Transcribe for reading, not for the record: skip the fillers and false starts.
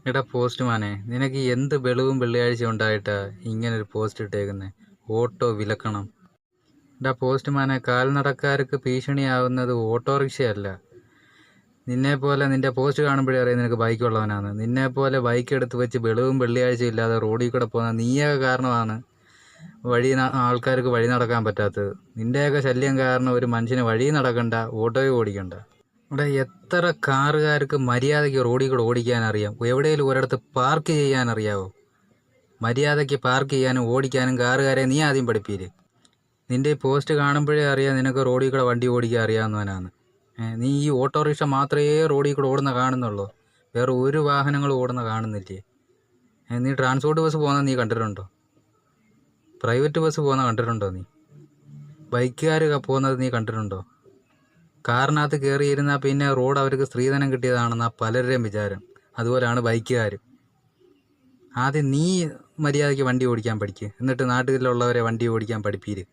എടാ പോസ്റ്റ്മാനെ, നിനക്ക് എന്ത് വെളിവും വെള്ളിയാഴ്ച ഉണ്ടായിട്ടാ ഇങ്ങനൊരു പോസ്റ്റ് ഇട്ടേക്കുന്നേ? ഓട്ടോ വിലക്കണം. എടാ പോസ്റ്റ്മാനെ, കാൽനടക്കാർക്ക് ഭീഷണിയാവുന്നത് ഓട്ടോറിക്ഷയല്ല. നിന്നെപ്പോലെ നിന്റെ പോസ്റ്റ് കാണുമ്പോഴേ അറിയാം നിനക്ക് ബൈക്കുള്ളവനാണ്. നിന്നെപ്പോലെ ബൈക്ക് എടുത്ത് വെച്ച് വെളിവും വെള്ളിയാഴ്ച ഇല്ലാതെ റോഡിൽ കൂടെ പോകുന്ന നീയൊക്കെ കാരണമാണ് ആൾക്കാർക്ക് വഴി നടക്കാൻ പറ്റാത്തത്. നിന്റെയൊക്കെ ശല്യം കാരണം ഒരു മനുഷ്യന് വഴി നടക്കണ്ട, ഓട്ടോയും ഓടിക്കണ്ട. ഇവിടെ എത്ര കാറുകാർക്ക് മര്യാദയ്ക്ക് റോഡിൽ കൂടെ ഓടിക്കാൻ അറിയാം? എവിടെയെങ്കിലും ഒരിടത്ത് പാർക്ക് ചെയ്യാൻ അറിയാവോ? മര്യാദയ്ക്ക് പാർക്ക് ചെയ്യാനും ഓടിക്കാനും കാറുകാരെ നീ ആദ്യം പഠിപ്പീര്. നിന്റെ ഈ പോസ്റ്റ് കാണുമ്പോഴേ അറിയാം നിനക്ക് റോഡിൽ കൂടെ വണ്ടി ഓടിക്കാൻ അറിയാവുന്നവനാണ്. നീ ഈ ഓട്ടോറിക്ഷ മാത്രമേ റോഡിൽ കൂടെ ഓടുന്ന കാണുന്നുള്ളൂ, വേറെ ഒരു വാഹനങ്ങളും ഓടുന്ന കാണുന്നില്ലേ? നീ ട്രാൻസ്പോർട്ട് ബസ് പോകുന്നത് നീ കണ്ടിട്ടുണ്ടോ? പ്രൈവറ്റ് ബസ് പോകുന്ന കണ്ടിട്ടുണ്ടോ നീ? ബൈക്കുകാർ പോകുന്നത് നീ കണ്ടിട്ടുണ്ടോ? കാറിനകത്ത് കയറിയിരുന്നാൽ പിന്നെ റോഡ് അവർക്ക് സ്ത്രീധനം കിട്ടിയതാണെന്നാണ് പലരുടെയും വിചാരം. അതുപോലെയാണ് ബൈക്കുകാർ. ആദ്യം നീ മര്യാദയ്ക്ക് വണ്ടി ഓടിക്കാൻ പഠിക്കുക, എന്നിട്ട് നാട്ടിലുള്ളവരെ വണ്ടി ഓടിക്കാൻ പഠിപ്പീര്.